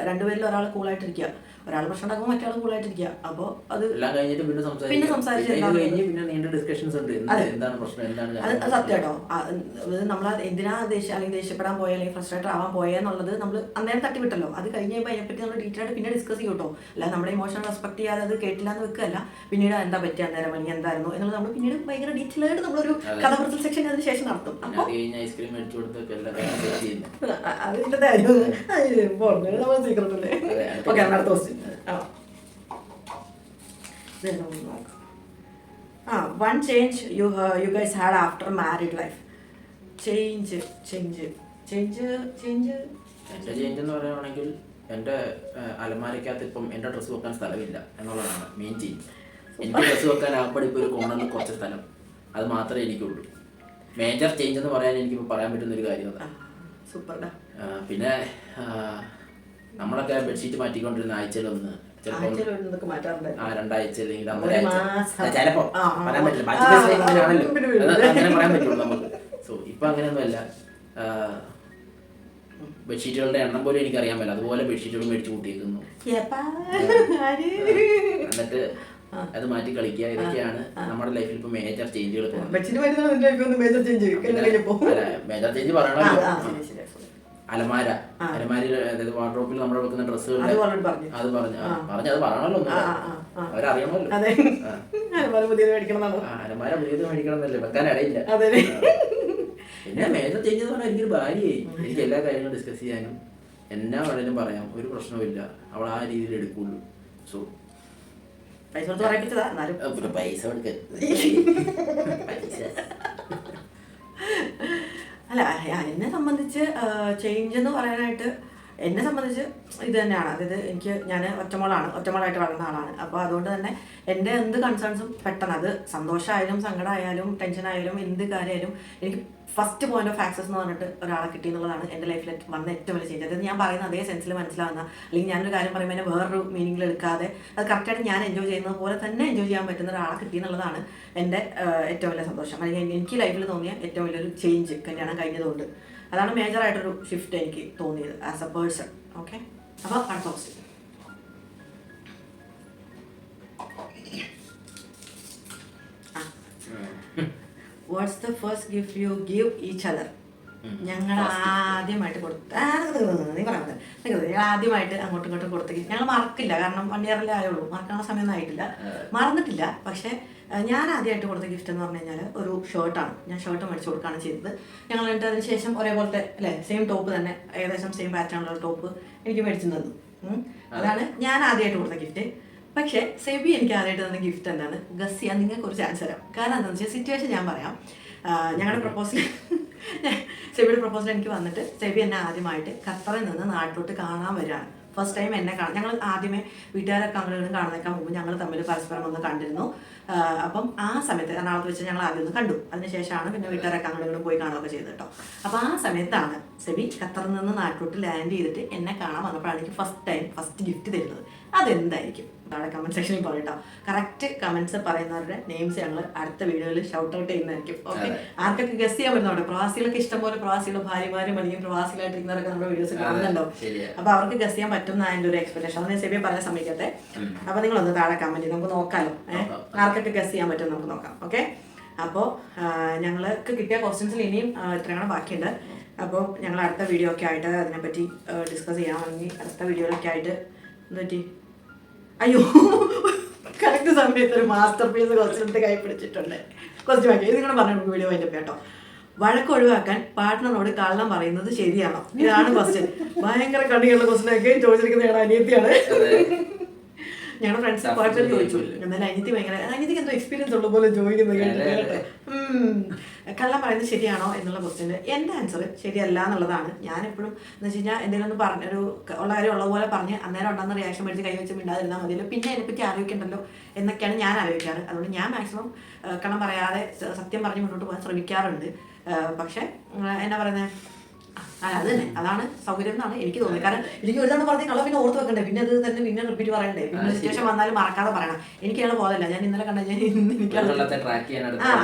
രണ്ടുപേരിൽ ഒരാൾ കൂളായിട്ടിരിക്കുക, ഒരാൾ പ്രശ്നം ഉണ്ടാക്കുമ്പോൾ മറ്റേ ആൾ കൂളായിട്ടിരിക്കുക. അപ്പോൾ അത് എല്ലാം കഴിഞ്ഞിട്ട് പിന്നെ സംസാരിച്ച് പിന്നെ നീണ്ട ഡിസ്കഷൻസ് ഉണ്ട്. എന്താണ് പ്രശ്നം, എന്താണ് അത് സത്യം കേട്ടോ. നമ്മൾ എന്തിനാ അല്ലെങ്കിൽ ദേഷ്യപ്പെടാൻ പോയ അല്ലെങ്കിൽ ഫ്രസ്ട്രേറ്റഡ് ആവാൻ പോയെന്നുള്ളത് നമ്മൾ അന്നേരം തട്ടിവിട്ടല്ലോ. അത് കഴിഞ്ഞ് കഴിയുമ്പോൾ അതിനെപ്പറ്റി നമ്മൾ ഡീറ്റെയിൽ ആയിട്ട് പിന്നെ ഡിസ്കസ് ചെയ്യും കേട്ടോ. അല്ലാതെ നമ്മുടെ ഇമോഷൻ റെസ്പെക്ട് ചെയ്യാതെ അത് കേട്ടില്ല എന്ന് വെക്കുകയല്ല. പിന്നീട് എന്താ പറ്റിയ അന്നേരം അല്ലെങ്കിൽ എന്തായിരുന്നു എന്നുള്ളത് നമ്മൾ പിന്നീട് ഭയങ്കര ഡീറ്റെയിൽ ആയിട്ട് നമ്മളൊരു കഥാപ്രസൽ സെക്ഷൻ അതിന് ശേഷം നടത്തും. അപ്പോൾ ഐസ്ക്രീം മേടിച്ചു കൊടുത്തൊക്കെ അതിന്റെ കാര്യം നമ്മൾ സീക്രട്ട് അല്ലേ. ഓക്കെ, അടുത്ത question. One change you guys had after married life. Change. എൻ്റെ ചേഞ്ച് എന്ന് പറയുകയാണെങ്കിൽ എൻ്റെ അലമാരയ്ക്കകത്ത് ഇപ്പം എൻ്റെ ഡ്രസ്സ് വെക്കാൻ സ്ഥലമില്ല എന്നുള്ളതാണ് മെയിൻ ചേഞ്ച്. എനിക്ക് ഡ്രസ്സ് വെക്കാൻ ആകപ്പാടെ ഇപ്പോൾ ഒരു കോർണറിൽ കുറച്ച് സ്ഥലം, അത് മാത്രമേ എനിക്കുള്ളൂ. മേജർ ചേഞ്ച് എന്ന് പറയാൻ എനിക്കിപ്പോൾ പറയാൻ പറ്റുന്നൊരു കാര്യം അതാണ്. പിന്നെ നമ്മളൊക്കെ ബെഡ്ഷീറ്റ് മാറ്റിക്കൊണ്ടിരുന്ന ആഴ്ചയിലൊന്ന്, ചിലപ്പോൾ 2 ആഴ്ച അല്ലെങ്കിൽ 1.5 ആഴ്ച, ചിലപ്പോൾ പറയാൻ പറ്റില്ല. ബാച്ചിലേഴ്സിലാണല്ലോ അങ്ങനെ പറയാൻ പറ്റുള്ളൂ നമുക്ക്. സോ ഇപ്പം അങ്ങനെയൊന്നുമല്ല. ബെഡ്ഷീറ്റുകളുടെ എണ്ണം പോലും എനിക്കറിയാൻ പറ്റില്ല. അതുപോലെ ബെഡ്ഷീറ്റുകൾ മേടിച്ച് കൂട്ടിയിരിക്കുന്നു. എന്നിട്ട് അത് മാറ്റി കളിക്കുക. ഇതൊക്കെയാണ് നമ്മുടെ ലൈഫിൽ ഇപ്പൊ മേജർ ചേഞ്ചുകൾ. മേജർ ചേഞ്ച് പറയണല്ലോ. അലമാരിൽ അതായത് വാർഡ്രോബിൽ നമ്മൾ വെക്കുന്ന ഡ്രസ്സുകൾ അത് അത് പറയണല്ലോ. അവരറിയണമല്ലോ അലമാര പുതിയത് മേടിക്കണം എന്നല്ലേ, വെക്കാൻ ഇടയില്ല. പിന്നെ മേജർ ചേഞ്ച് എന്ന് പറഞ്ഞാൽ എനിക്കൊരു ഭാര്യയായി. എനിക്ക് എല്ലാ കാര്യങ്ങളും ഡിസ്കസ് ചെയ്യാനും എന്നാ വേണേലും പറയാം, ഒരു പ്രശ്നവുമില്ല. അവൾ ആ രീതിയിൽ എടുക്കുള്ളൂ. സോ പൈസ കൊടുത്ത് പറയിപ്പിച്ചതാ എന്നാലും പൈസ കൊടുക്ക അല്ല എന്നെ സംബന്ധിച്ച് ചേഞ്ച് എന്ന് പറയാനായിട്ട് എന്നെ സംബന്ധിച്ച് ഇത് തന്നെയാണ്. അതായത് ഞാൻ ഒറ്റമോളായിട്ട് വളർന്ന ആളാണ്. അപ്പോൾ അതുകൊണ്ട് തന്നെ എൻ്റെ എന്ത് കൺസേൺസും പെട്ടെന്ന്, അത് സന്തോഷമായാലും സങ്കടമായാലും ടെൻഷനായാലും എന്ത് കാര്യമായാലും എനിക്ക് ഫസ്റ്റ് പോയിന്റ് ഓഫ് ആക്സസ് എന്ന് പറഞ്ഞിട്ട് ഒരാളെ കിട്ടി എന്നുള്ളതാണ് എൻ്റെ ലൈഫിൽ വന്ന ഏറ്റവും വലിയ ചേഞ്ച്. അതായത് ഞാൻ പറയുന്ന അതേ സെൻസിൽ മനസ്സിലാവുന്ന, അല്ലെങ്കിൽ ഞാനൊരു കാര്യം പറയുമ്പോൾ എന്നെ വേറൊരു മീനിങ്ങിൽ എടുക്കാതെ അത് കറക്റ്റായിട്ട് ഞാൻ എൻജോയ് ചെയ്യുന്നത് പോലെ തന്നെ എൻജോയ് ചെയ്യാൻ പറ്റുന്ന ഒരാളെ കിട്ടി എന്നുള്ളതാണ് എൻ്റെ ഏറ്റവും വലിയ സന്തോഷം. അല്ലെങ്കിൽ എനിക്ക് ലൈഫിൽ തോന്നിയ ഏറ്റവും വലിയൊരു ചേഞ്ച് കല്യാണം കഴിഞ്ഞതുകൊണ്ട്. അതാണ് മേജറായിട്ടൊരു ഷിഫ്റ്റ് എനിക്ക് തോന്നിയത് ആസ് എ പേഴ്സൺ. ഓക്കെ, അപ്പോൾ അടുത്ത question. What's the first gift you give each other? ഞങ്ങൾ ആദ്യമായിട്ട് ഞങ്ങൾ ആദ്യമായിട്ട് അങ്ങോട്ടും ഇങ്ങോട്ടും കൊടുത്തെങ്കിൽ ഞങ്ങൾ മറക്കില്ല. കാരണം 1 ഇയറിലേ ആയുള്ളൂ, മറക്കാനുള്ള സമയമൊന്നും ആയിട്ടില്ല, മറന്നിട്ടില്ല. പക്ഷേ ഞാൻ ആദ്യമായിട്ട് കൊടുത്ത ഗിഫ്റ്റ് എന്ന് പറഞ്ഞു കഴിഞ്ഞാൽ ഒരു ഷർട്ടാണ്. ഞാൻ ഷർട്ട് മേടിച്ച് കൊടുക്കുകയാണ് ചെയ്തത്. ഞങ്ങൾ എന്നിട്ട് അതിന് ശേഷം ഒരേപോലത്തെ അല്ലേ സെയിം ടോപ്പ് തന്നെ, ഏകദേശം സെയിം പാറ്റേണുള്ള ടോപ്പ് എനിക്ക് മേടിച്ചു തന്നു. അതാണ് ഞാൻ ആദ്യമായിട്ട് കൊടുത്ത ഗിഫ്റ്റ്. പക്ഷേ സെബി എനിക്ക് ആദ്യമായിട്ട് തന്ന ഗിഫ്റ്റ് എന്താണ്? ഗസ് ചെയ്യാൻ നിങ്ങൾക്ക് ഒരു ചാൻസ് തരാം. കാരണം എന്താണെന്ന് വെച്ചാൽ സിറ്റുവേഷൻ ഞാൻ പറയാം. ഞങ്ങളുടെ പ്രപ്പോസൽ സെബിയുടെ പ്രപ്പോസൽ എനിക്ക് വന്നിട്ട് സെബി എന്നെ ആദ്യമായിട്ട് ഖത്തറിൽ നിന്ന് നാട്ടിലോട്ട് കാണാൻ വരികയാണ്. ഫസ്റ്റ് ടൈം എന്നെ കാണാം. ഞങ്ങൾ ആദ്യമേ വീട്ടുകാരൊക്കെ അങ്ങോട്ടും കാണുന്നേക്കാൻ മുമ്പ് ഞങ്ങൾ തമ്മിൽ പരസ്പരം ഒന്ന് കണ്ടിരുന്നു. അപ്പം ആ സമയത്ത് എറണാകുളത്ത് വെച്ച് ഞങ്ങൾ ആദ്യം ഒന്ന് കണ്ടു. അതിനുശേഷമാണ് പിന്നെ വീട്ടുകാരൊക്കെ അങ്ങോട്ടും പോയി കാണുകയൊക്കെ ചെയ്തത് കേട്ടോ. അപ്പോൾ ആ സമയത്താണ് സെബി ഖത്തറിൽ നിന്ന് നാട്ടിലോട്ട് ലാൻഡ് ചെയ്തിട്ട് എന്നെ കാണാൻ വന്നപ്പോഴാണ് എനിക്ക് ഫസ്റ്റ് ഗിഫ്റ്റ് തരുന്നത്. അതെന്തായിരിക്കും? താഴെ കമന്റ് സെക്ഷനിൽ പറയട്ടോ. കറക്റ്റ് കമന്റ്സ് പറയുന്നവരുടെ നെയിംസ് ഞങ്ങൾ അടുത്ത വീഡിയോയിൽ ഷൗട്ട് ഔട്ട് ചെയ്യുന്നതായിരിക്കും. ഓക്കെ, ആർക്കൊക്കെ ഗസ് ചെയ്യാൻ പറ്റുന്നുണ്ട്? പ്രവാസികളൊക്കെ ഇഷ്ടംപോലെ പ്രവാസികളുടെ ഭാര്യമാരും അല്ലെങ്കിൽ പ്രവാസികളായിട്ടിരിക്കുന്നവരൊക്കെ നമ്മുടെ വീഡിയോസ് കാണുന്നുണ്ടോ? അപ്പൊ അവർക്ക് ഗസ് ചെയ്യാൻ പറ്റും എന്നാണ് എൻ്റെ ഒരു എക്സ്പെക്ടേഷൻ. അതൊന്ന് സെബിയെ പറയാൻ സമ്മതിക്കട്ടെ. അപ്പൊ നിങ്ങളൊന്ന് താഴെ കമന്റ് ചെയ്ത് നമുക്ക് നോക്കാമല്ലോ. ആർക്കൊക്കെ ഗസ് ചെയ്യാൻ പറ്റും നമുക്ക് നോക്കാം. ഓക്കെ, അപ്പോൾ ഞങ്ങൾക്ക് കിട്ടിയ ക്വസ്റ്റ്യൻസിൽ ഇനിയും ഇത്രയാണ് ബാക്കിയുണ്ട്. അപ്പോൾ ഞങ്ങൾ അടുത്ത വീഡിയോ ഒക്കെ ആയിട്ട് അതിനെപ്പറ്റി ഡിസ്കസ് ചെയ്യാമെങ്കിൽ അടുത്ത വീഡിയോയിലൊക്കെ ആയിട്ട് എന്തുപറ്റി? അയ്യോ, കറക്റ്റ് സമയത്ത് ഒരു മാസ്റ്റർ പീസ് ക്വസ്റ്റ്യൻ കൈ പിടിച്ചിട്ടുണ്ട്. ക്വസ്റ്റ്യൻ വായിക്കാം. ഇത് നിങ്ങൾ പറഞ്ഞു വീഡിയോ അതിൻ്റെ കേട്ടോ. വഴക്ക് ഒഴിവാക്കാൻ പാർട്ട്ണറോട് കള്ളം പറയുന്നത് ശരിയാണോ? ഇതാണ് ക്വസ്റ്റ്യൻ. ഭയങ്കര കണ്ണികളുള്ള ക്വസ്റ്റ്യൻ ഒക്കെ ചോദിച്ചിരിക്കുന്നത് ഞങ്ങളുടെ അനിയത്തിയാണ്. ഞങ്ങളുടെ ഫ്രണ്ട്സ് കുറെ പേര് ചോദിച്ചു. എന്നാലും അനിയത്തിക്ക് എന്തോ എക്സ്പീരിയൻസ് ഉള്ള പോലെ ചോദിക്കുന്നത് കേട്ടോ. കള്ളം പറയുന്നത് ശരിയാണോ എന്നുള്ള ക്വസ്റ്റ്യന് എൻ്റെ ആൻസർ ശരിയല്ല എന്നുള്ളതാണ്. ഞാനെപ്പോഴും എന്ന് വെച്ച് കഴിഞ്ഞാൽ എന്തെങ്കിലും ഒന്ന് പറഞ്ഞൊരു ഉള്ള കാര്യം ഉള്ള പോലെ പറഞ്ഞ് അന്നേരം ഉണ്ടെന്ന് റിയാക്ഷൻ മേടിച്ച് കൈവച്ച് മിണ്ടാതിരുന്നാൽ മതിയല്ലോ, പിന്നെ അതിനെപ്പറ്റി ആലോചിക്കണ്ടല്ലോ എന്നൊക്കെയാണ് ഞാൻ ആലോചിക്കാറ്. അതുകൊണ്ട് ഞാൻ മാക്സിമം കള്ളം പറയാതെ സത്യം പറഞ്ഞ് മുന്നോട്ട് പോകാൻ ശ്രമിക്കാറുണ്ട്. പക്ഷെ എന്നാ പറയുന്നത്, അത് തന്നെ, അതാണ് സൗകര്യം എന്നാണ് എനിക്ക് തോന്നുന്നത്. കാരണം എനിക്ക് ഒരു തവണ പറഞ്ഞ കള്ളം പിന്നെ ഓർത്ത് വെക്കണ്ടേ, പിന്നെ അത് തന്നെ പിന്നെ റിപ്പീറ്റ് പറയണ്ടേ, പിന്നെ സിറ്റുവേഷൻ വന്നാലും മറക്കാതെ പറയണം. എനിക്കുള്ള ബോധമല്ല. ഞാൻ ഇന്നലെ കണ്ട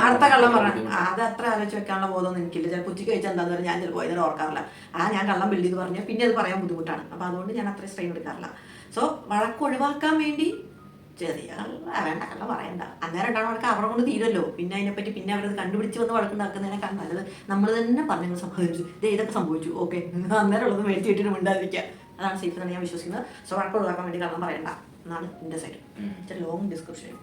അടുത്ത കള്ളം പറയണം, അത് അത്ര ആലോചിച്ച് വെക്കാനുള്ള ബോധമൊന്നും എനിക്കില്ല. ചിലപ്പോൾ ഉച്ചയ്ക്ക് കഴിച്ചാൽ എന്താന്ന് പറഞ്ഞാൽ ഞാൻ ചിലപ്പോൾ ഇതിനെ ഓർക്കാറില്ല. ഞാൻ കള്ളം ബിൽഡ് ചെയ്ത് പറഞ്ഞാൽ പിന്നെ അത് പറയാൻ ബുദ്ധിമുട്ടാണ്. അപ്പോൾ അതുകൊണ്ട് ഞാൻ അത്രയും സ്ട്രെയിൻ എടുക്കാറില്ല. സോ വഴക്ക് ഒഴിവാക്കാൻ വേണ്ടി ചെറിയ വേണ്ട കള്ളം പറയണ്ട. അന്നേരം ഉണ്ടാകുന്ന വഴക്ക് അവരെ കൊണ്ട് തീരുമല്ലോ. പിന്നെ അതിനെപ്പറ്റി പിന്നെ അവരത് കണ്ടുപിടിച്ച് വന്ന് വഴക്കുണ്ടാക്കുന്നതിനേക്കാൾ നല്ലത് നമ്മൾ തന്നെ പറഞ്ഞു സംഭവിച്ചു, ഇതൊക്കെ സംഭവിച്ചു, ഓക്കെ, അന്നേരം ഉള്ളത് മേടിച്ച് കിട്ടിയിട്ട് മിണ്ടാതിരിക്കുക. അതാണ് സേഫ് എന്നാണ് ഞാൻ വിശ്വസിക്കുന്നത്. സോ വഴക്ക് ഒഴിവാക്കാൻ വേണ്ടി കള്ളം പറയണ്ട എന്നാണ് എൻ്റെ സൈഡ്. ഇച്ചിരി ലോങ് ഡിസ്കഷൻ.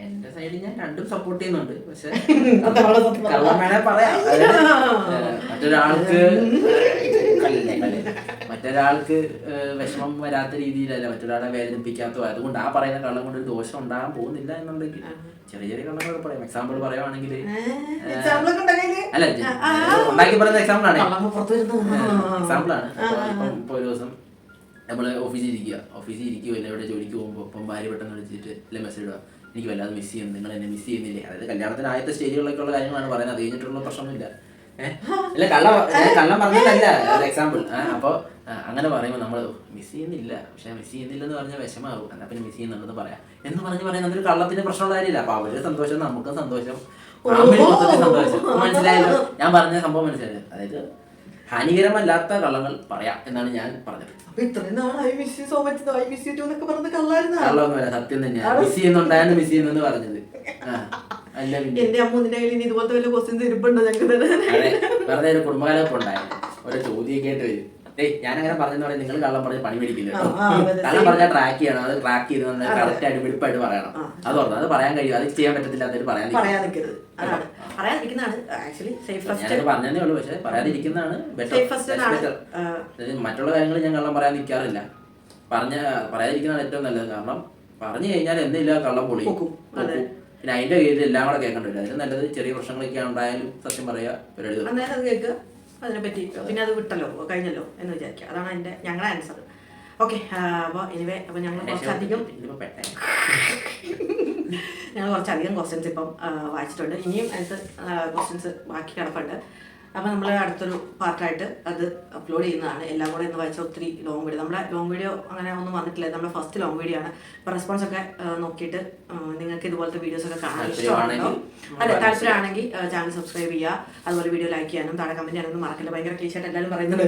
എന്റെ സൈഡിൽ ഞാൻ രണ്ടും സപ്പോർട്ട് ചെയ്യുന്നുണ്ട്. പക്ഷെ കള്ളം വേണേ പറയാം. മറ്റൊരാൾക്ക് വിഷമം വരാത്ത രീതിയിലല്ല, മറ്റൊരാളെ വേദനിപ്പിക്കാത്തോ, അതുകൊണ്ട് ആ പറയുന്ന കള്ളം കൊണ്ട് ഒരു ദോഷം ഉണ്ടാകാൻ പോകുന്നില്ല എന്നുണ്ടെങ്കിൽ ചെറിയ ചെറിയ കള്ളങ്ങൾ പറയാം. എക്സാമ്പിൾ പറയുവാണെങ്കിൽ അല്ല, ഉണ്ടാക്കി പറയുന്ന എക്സാമ്പിളാണ്. എക്സാമ്പിളാണ്. ഇപ്പൊ ഒരു ദിവസം നമ്മള് ഓഫീസിൽ ഇരിക്കുമോ അല്ലെ എവിടെ ജോലിക്ക് പോകുമ്പോൾ ഇപ്പം ഭാര്യ പെട്ടെന്ന് വിളിച്ചിട്ട് അല്ലെ മെസ്സേജ് ഇടുക, എനിക്ക് വല്ലാതെ മിസ് ചെയ്യുന്നു, നിങ്ങൾ എന്നെ മിസ് ചെയ്യുന്നില്ലേ? അതായത് കല്യാണത്തിന് ആദ്യത്തെ സ്റ്റേജുകളിലൊക്കെ ഉള്ള കാര്യങ്ങളാണ് പറയുന്നത്. അത് കഴിഞ്ഞിട്ടുള്ള പ്രശ്നമൊന്നുമില്ല. അല്ല, കള്ളം പറഞ്ഞതല്ല, എക്സാമ്പിൾ. അപ്പോൾ അങ്ങനെ പറയുമ്പോൾ നമ്മൾ മിസ് ചെയ്യുന്നില്ല, പക്ഷെ മിസ് ചെയ്യുന്നില്ലെന്ന് പറഞ്ഞാൽ വിഷമാവും. എന്നാൽ പിന്നെ മിസ് ചെയ്യുന്നുണ്ടെന്ന് പറയാം എന്ന് പറയുന്നത് അതൊരു കള്ളത്തിന്റെ പ്രശ്നമുള്ള കാര്യമില്ല. അപ്പൊ അവരുടെ സന്തോഷം നമുക്കും സന്തോഷം, സന്തോഷം. മനസ്സിലായല്ലോ ഞാൻ പറഞ്ഞ സംഭവം? മനസ്സിലായത്? അതായത് ഹാനികരമല്ലാത്ത കള്ളങ്ങൾ പറയാം എന്നാണ് ഞാൻ പറഞ്ഞത്. കള്ളമൊന്നുമല്ല, സത്യം തന്നെയാണ്. മിസ് ചെയ്യുന്നുണ്ടായാണ് മിസ് ചെയ്യുന്നെന്ന് പറഞ്ഞത്. എന്റെ അമ്മൂന്നിന്റെ കയ്യിൽ ഇതുപോലത്തെ വല്ല ക്വസ്റ്റ്യൻസ് ഇരിപ്പുണ്ടോ ഞങ്ങൾക്ക്? അതെ, വെറുതെ ഒരു കുടുംബകാലമൊക്കെ ഉണ്ടായിരുന്നു. ഓരോ ചോദ്യമൊക്കെ ആയിട്ട് വരും. ഞാൻ അങ്ങനെ പറഞ്ഞെന്ന് പറയാൻ നിങ്ങൾ കള്ളം പറഞ്ഞ് പണി മേടിക്കില്ല. കള്ളം പറഞ്ഞാൽ ട്രാക്ക് ചെയ്യണം. അത് ട്രാക്ക് ചെയ്ത് കറക്റ്റ് ആയിട്ട് വെടിപ്പായിട്ട് പറയണം. അത് പറഞ്ഞു, അത് പറയാൻ കഴിയും. അത് ചെയ്യാൻ പറ്റത്തില്ല, അതൊരു പറയാൻ നിൽക്കരുത്. ഞാനത് പറഞ്ഞതേ ഉള്ളൂ. പക്ഷെ പറയാതിരിക്കുന്നതാണ് ബെറ്റർ. മറ്റുള്ള കാര്യങ്ങൾ ഞാൻ കള്ളം പറയാൻ നിൽക്കാറില്ല. പറയാതിരിക്കുന്നതാണ് ഏറ്റവും നല്ലത്. കാരണം പറഞ്ഞു കഴിഞ്ഞാൽ എന്നില്ല കള്ളം പൊളി പൊക്കും. അതെ. പിന്നെ അതിന്റെ കീഴിൽ എല്ലാം കൂടെ കേൾക്കേണ്ടി വരും. അതിന് നല്ലത് ചെറിയ പ്രശ്നങ്ങളൊക്കെ ഉണ്ടായാലും സത്യം പറയാ പരിപാടി അന്നേരം അത് കേൾക്കുക, അതിനെപ്പറ്റി പിന്നെ അത് വിട്ടല്ലോ കഴിഞ്ഞല്ലോ എന്ന് വിചാരിക്കുക. അതാണ് ഞങ്ങളുടെ ആൻസർ. ഓക്കെ. അപ്പോൾ എനിവേ അപ്പോൾ ഞങ്ങൾ കുറച്ചധികം ക്വസ്റ്റ്യൻസ് ഇപ്പം വായിച്ചിട്ടുണ്ട്. ഇനിയും അതിനകത്ത് ക്വസ്റ്റ്യൻസ് ബാക്കി കിടപ്പുണ്ട്. അപ്പോൾ നമ്മൾ അടുത്തൊരു പാർട്ടായിട്ട് അത് അപ്ലോഡ് ചെയ്യുന്നതാണ്. എല്ലാം കൂടെ എന്ന് വായിച്ചാൽ ഒത്തിരി ലോങ് വീഡിയോ, നമ്മുടെ ലോങ് വീഡിയോ അങ്ങനെ ഒന്നും വന്നിട്ടില്ല. നമ്മുടെ ഫസ്റ്റ് ലോങ് വീഡിയോ ആണ്. അപ്പോൾ റെസ്പോൺസ് ഒക്കെ നോക്കിയിട്ട് നിങ്ങൾക്ക് ഇതുപോലത്തെ വീഡിയോസ് ഒക്കെ കാണാൻ ഇഷ്ടമാണല്ലോ, അതെ താല്പര്യമാണെങ്കിൽ ചാനൽ സബ്സ്ക്രൈബ് ചെയ്യുക. അതുപോലെ വീഡിയോ ലൈക്ക് ചെയ്യാനും താഴെ കമൻറ്റ് ചെയ്യാനൊന്നും മറക്കില്ല. ഭയങ്കര ക്ലീശായിട്ട് എല്ലാവരും പറയുന്നുണ്ട്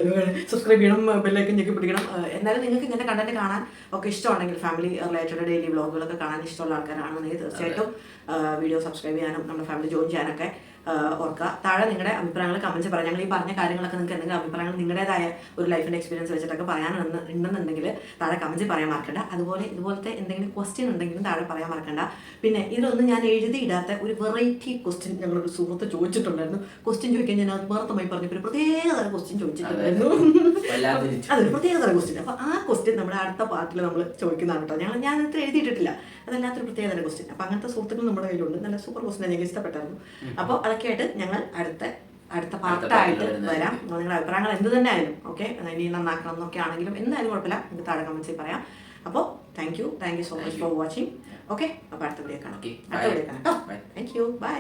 സബ്സ്ക്രൈബ് ചെയ്യണം, ബെല്ലൈക്കൻ ഞെക്കി പിടിക്കണം. എന്നാലും നിങ്ങൾക്ക് ഇങ്ങനെ കണ്ടന്റ് കാണാൻ ഒക്കെ ഇഷ്ടമുണ്ടെങ്കിൽ, ഫാമിലി റിലേറ്റഡ് ഡെയിലി വ്ളോഗുകളൊക്കെ കാണാൻ ഇഷ്ടമുള്ള ആൾക്കാരാണെന്നുണ്ടെങ്കിൽ തീർച്ചയായിട്ടും വീഡിയോ സബ്സ്ക്രൈബ് ചെയ്യാനും നമ്മുടെ ഫാമിലി ജോയിൻ ചെയ്യാനൊക്കെ ഓർക്കുക. താഴെ നിങ്ങളുടെ അഭിപ്രായങ്ങൾ കമൻറ്റ്സ് പറയാം. ഞങ്ങൾ ഈ പറഞ്ഞ കാര്യങ്ങളൊക്കെ നിങ്ങൾക്ക് എന്തെങ്കിലും അഭിപ്രായങ്ങൾ നിങ്ങളുടേതായ ഒരു ലൈഫിൻ്റെ എക്സ്പീരിയൻസ് വെച്ചിട്ടൊക്കെ പറയാനുണ്ടെന്നുണ്ടെങ്കിൽ താഴെ കമൻറ്റ്സ് പറയാൻ മറക്കണ്ട. അതുപോലെ ഇതുപോലത്തെ എന്തെങ്കിലും ക്വസ്റ്റ്യൻ ഉണ്ടെങ്കിലും താഴെ പറയാൻ മറക്കണ്ട. പിന്നെ ഇതിലൊന്നും ഞാൻ എഴുതിയിടാത്ത ഒരു വെറൈറ്റി ക്വസ്റ്റ്യൻ ഞങ്ങളൊരു സുഹൃത്ത് ചോദിച്ചിട്ടുണ്ടായിരുന്നു. ക്വസ്റ്റ്യൻ ചോദിക്കാൻ ഞാൻ ആത്മാർത്ഥമായി പറഞ്ഞപ്പോൾ ഒരു പ്രത്യേകതരം ക്വസ്റ്റ്യൻ ചോദിച്ചിട്ടുണ്ടായിരുന്നു. അതൊരു പ്രത്യേകതരം ക്വസ്റ്റ്യൻ. അപ്പോൾ ആ ക്വസ്റ്റ്യൻ നമ്മുടെ അടുത്ത പാർട്ടിൽ നമ്മൾ ചോദിക്കുന്നതാണ് കേട്ടോ. ഞാൻ ഇത്ര എഴുതിയിട്ടില്ല, അതല്ലാത്തൊരു പ്രത്യേകതരം ക്വസ്റ്റ്യൻ. അപ്പോൾ അങ്ങനത്തെ സുഹൃത്തുക്കൾ നമ്മുടെ കയ്യിലുണ്ട്. നല്ല സൂപ്പർ ക്വസ്റ്റ്യൻ ഞങ്ങൾക്ക് ഇഷ്ടപ്പെട്ടായിരുന്നു. അപ്പോൾ അതൊക്കെ ആയിട്ട് ഞങ്ങൾ അടുത്ത പാർട്ടായിട്ട് വരാം. നിങ്ങളുടെ അഭിപ്രായങ്ങൾ എന്ത് തന്നെ ആയാലും ഓക്കെ, ഇനി നന്നാക്കണം എന്നൊക്കെ ആണെങ്കിലും എന്തായാലും കുഴപ്പമില്ല, നിങ്ങൾക്ക് താഴെ കമൻറ്റ്സിൽ പറയാം. അപ്പോൾ thank you so much for watching. Okay, അപ്പോൾ അടുത്ത വീഡിയോ കാണാം. Thank you, by.